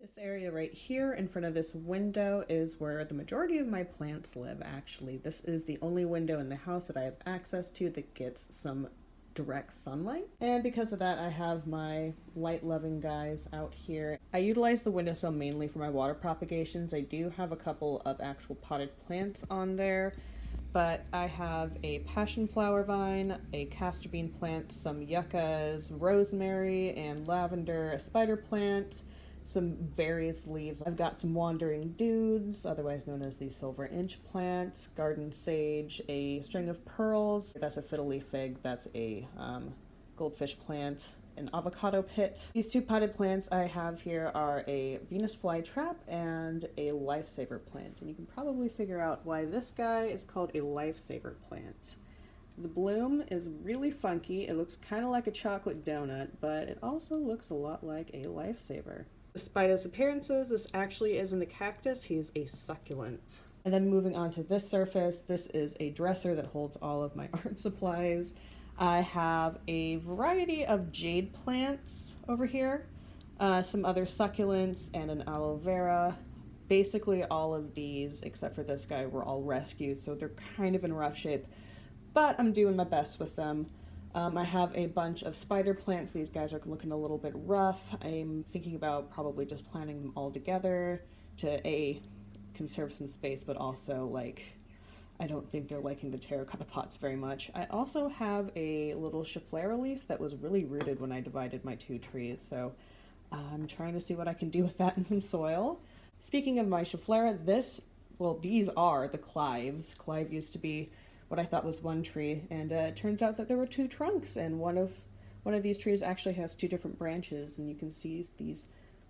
This area right here in front of this window is where the majority of my plants live, actually. This is the only window in the house that I have access to that gets some direct sunlight. And because of that, I have my light-loving guys out here. I utilize the windowsill mainly for my water propagations. I do have a couple of actual potted plants on there, but I have a passion flower vine, a castor bean plant, some yuccas, rosemary and lavender, a spider plant, some various leaves. I've got some wandering dudes, otherwise known as the silver inch plant, garden sage, a string of pearls, that's a fiddle leaf fig, that's a goldfish plant, an avocado pit. These two potted plants I have here are a Venus flytrap and a lifesaver plant, and you can probably figure out why this guy is called a lifesaver plant. The bloom is really funky. It looks kind of like a chocolate donut, but it also looks a lot like a lifesaver. Despite his appearances, this actually isn't a cactus, he's a succulent. And then moving on to this surface, this is a dresser that holds all of my art supplies. I have a variety of jade plants over here, some other succulents, and an aloe vera. Basically all of these, except for this guy, were all rescued, so they're kind of in rough shape, but I'm doing my best with them. I have a bunch of spider plants. These guys are looking a little bit rough. I'm thinking about probably just planting them all together to conserve some space, but also I don't think they're liking the terracotta pots very much. I also have a little schefflera leaf that was really rooted when I divided my two trees, so I'm trying to see what I can do with that in some soil. Speaking of my schefflera, these are the clives. Clive used to be what I thought was one tree, and it turns out that there were two trunks, and one of these trees actually has two different branches, and you can see these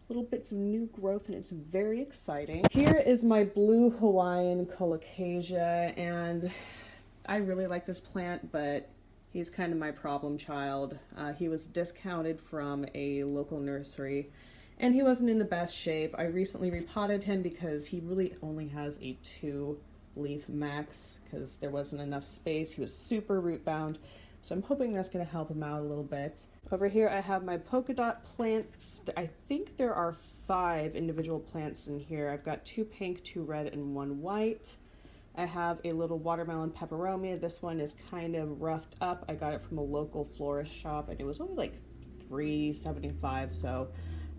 little bits of new growth, and it's very exciting. Here is my blue Hawaiian colocasia, and I really like this plant, but he's kind of my problem child. He was discounted from a local nursery, and he wasn't in the best shape. I recently repotted him because he really only has a 2-leaf max because there wasn't enough space. He was super root bound, so I'm hoping that's going to help him out a little bit. Over here I have my polka dot plants. I think there are 5 individual plants in here. I've got 2 pink, 2 red, and 1 white. I have a little watermelon peperomia. This one is kind of roughed up. I got it from a local florist shop, and it was only like $3.75, so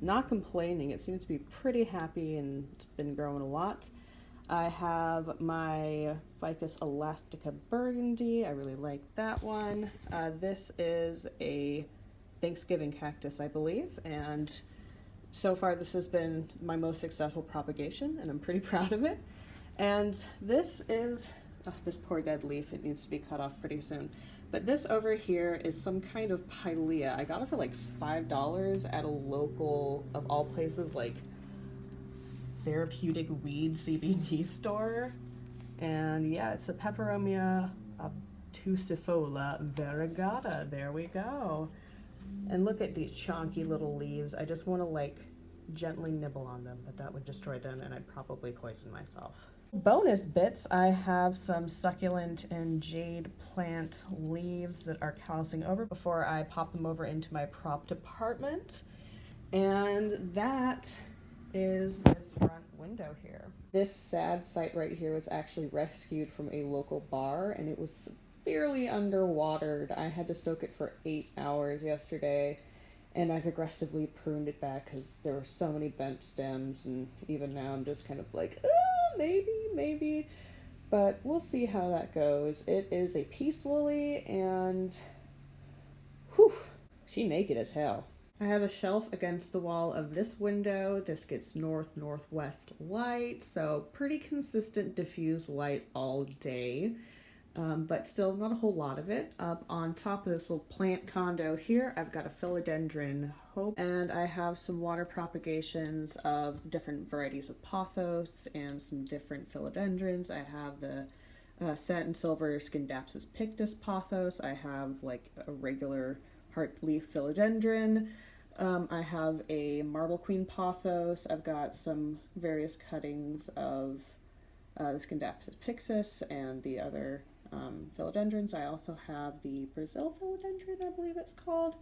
not complaining. It seems to be pretty happy, and it's been growing a lot. I have my Ficus elastica burgundy. I really like that one. This is a Thanksgiving cactus, I believe, and so far this has been my most successful propagation, and I'm pretty proud of it. And this is, this poor dead leaf, it needs to be cut off pretty soon. But this over here is some kind of pilea. I got it for like $5 at a local, of all places, like therapeutic weed CBD store. And yeah, it's a Peperomia obtusifolia variegata. There we go. And look at these chonky little leaves. I just want to gently nibble on them, but that would destroy them and I'd probably poison myself. Bonus bits, I have some succulent and jade plant leaves that are callousing over before I pop them over into my prop department. And that is this front window here. This sad sight right here was actually rescued from a local bar, and it was severely underwatered. I had to soak it for 8 hours yesterday, and I've aggressively pruned it back because there were so many bent stems, and even now I'm just kind of like, maybe, but we'll see how that goes. It is a peace lily, and whew, she naked as hell. I have a shelf against the wall of this window. This gets northwest light, so pretty consistent diffuse light all day, but still not a whole lot of it. Up on top of this little plant condo here, I've got a philodendron hope, and I have some water propagations of different varieties of pothos and some different philodendrons. I have the satin silver Scindapsus pictus pothos. I have like a regular heartleaf philodendron. I have a marble queen pothos. I've got some various cuttings of the Scindapsus pixis and the other philodendrons. I also have the Brazil philodendron, I believe it's called.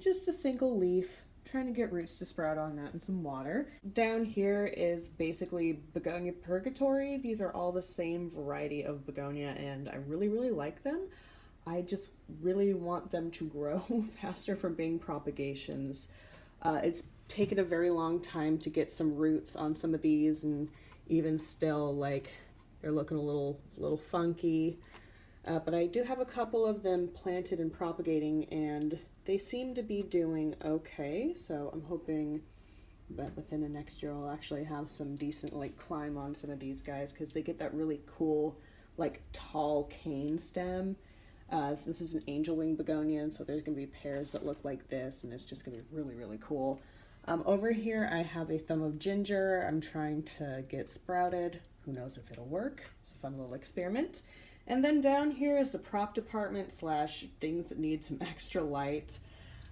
Just a single leaf trying to get roots to sprout on that and some water. Down here is basically begonia purgatory. These are all the same variety of begonia and I really, really like them. I just really want them to grow faster from being propagations. It's taken a very long time to get some roots on some of these, and even still, like, they're looking a little funky. But I do have a couple of them planted and propagating, and they seem to be doing okay. So I'm hoping that within the next year I'll actually have some decent like climb on some of these guys, because they get that really cool like tall cane stem. So this is an angel wing begonia, and so there's going to be pairs that look like this, and it's just going to be really, really cool. Over here I have a thumb of ginger. I'm trying to get sprouted. Who knows if it'll work. It's a fun little experiment. And then down here is the prop department slash things that need some extra light.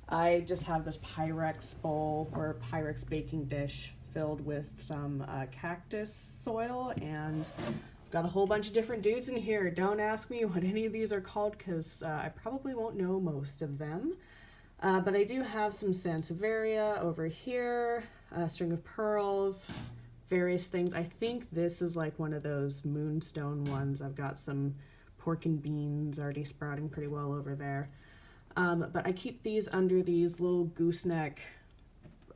I just have this Pyrex bowl or Pyrex baking dish filled with some cactus soil, and got a whole bunch of different dudes in here. Don't ask me what any of these are called, because I probably won't know most of them. But I do have some Sansevieria over here, a string of pearls, various things. I think this is like one of those moonstone ones. I've got some pork and beans already sprouting pretty well over there. But I keep these under these little gooseneck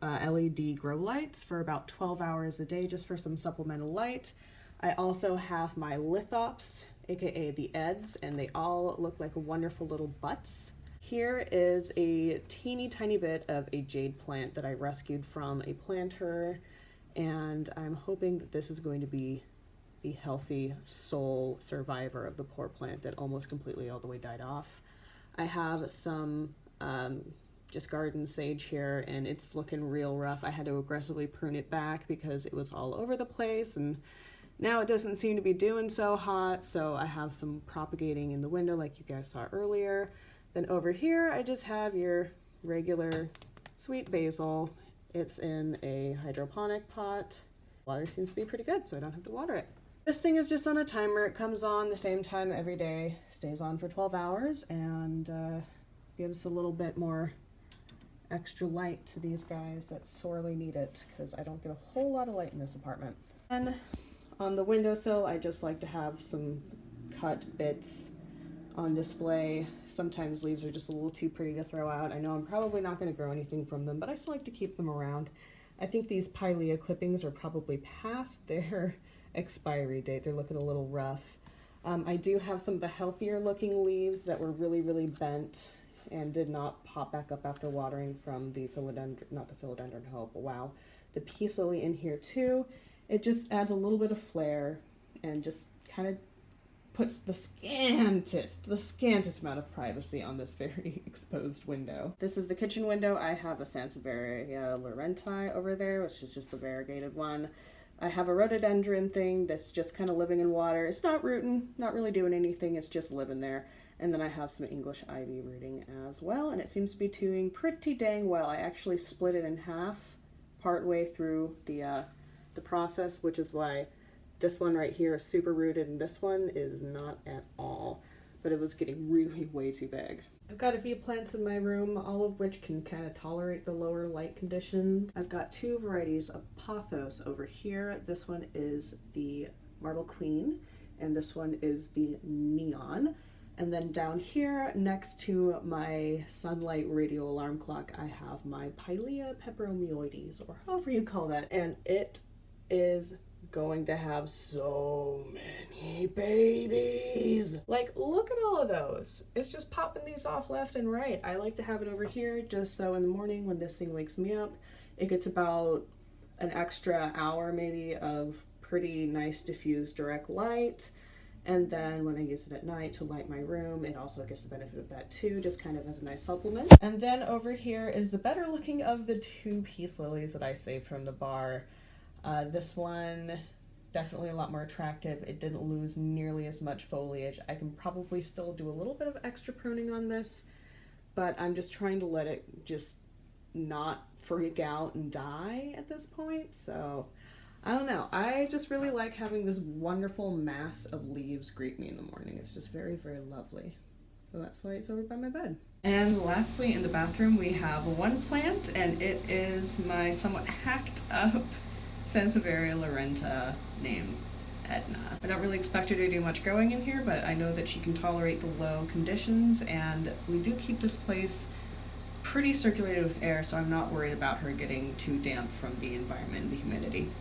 LED grow lights for about 12 hours a day, just for some supplemental light. I also have my lithops, aka the Eds, and they all look like wonderful little butts. Here is a teeny tiny bit of a jade plant that I rescued from a planter, and I'm hoping that this is going to be the healthy sole survivor of the poor plant that almost completely all the way died off. I have some just garden sage here, and it's looking real rough. I had to aggressively prune it back because it was all over the place, and now it doesn't seem to be doing so hot, so I have some propagating in the window like you guys saw earlier. Then over here I just have your regular sweet basil. It's in a hydroponic pot. Water seems to be pretty good, so I don't have to water it. This thing is just on a timer. It comes on the same time every day, stays on for 12 hours, and gives a little bit more extra light to these guys that sorely need it, because I don't get a whole lot of light in this apartment. And on the windowsill, I just like to have some cut bits on display. Sometimes leaves are just a little too pretty to throw out. I know I'm probably not going to grow anything from them, but I still like to keep them around. I think these Pilea clippings are probably past their expiry date. They're looking a little rough. I do have some of the healthier looking leaves that were really, really bent and did not pop back up after watering from the philodendron hope. Wow. The peace lily in here too. It just adds a little bit of flair and just kind of puts the scantest amount of privacy on this very exposed window. This is the kitchen window. I have a Sansevieria laurenti over there, which is just a variegated one. I have a rhododendron thing that's just kind of living in water. It's not rooting, not really doing anything, it's just living there. And then I have some English ivy rooting as well, and it seems to be doing pretty dang well. I actually split it in half partway through the process, which is why this one right here is super rooted and this one is not at all, but it was getting really way too big. I've got a few plants in my room, all of which can kind of tolerate the lower light conditions. I've got two varieties of pothos over here. This one is the Marble Queen, and this one is the Neon. And then down here, next to my sunlight radio alarm clock, I have my Pilea peperomioides, or however you call that, and it is going to have so many babies. Like, look at all of those. It's just popping these off left and right. I like to have it over here just so in the morning when this thing wakes me up, it gets about an extra hour maybe of pretty nice diffused direct light. And then when I use it at night to light my room, it also gets the benefit of that too, just kind of as a nice supplement. And then over here is the better looking of the two peace lilies that I saved from the bar. This one, definitely a lot more attractive. It didn't lose nearly as much foliage. I can probably still do a little bit of extra pruning on this, but I'm just trying to let it just not freak out and die at this point. So I don't know. I just really like having this wonderful mass of leaves greet me in the morning. It's just very, very lovely. So that's why it's over by my bed. And lastly, in the bathroom, we have one plant, and it is my somewhat hacked up Sansevieria laurenta named Edna. I don't really expect her to do much growing in here, but I know that she can tolerate the low conditions, and we do keep this place pretty circulated with air, so I'm not worried about her getting too damp from the environment and the humidity.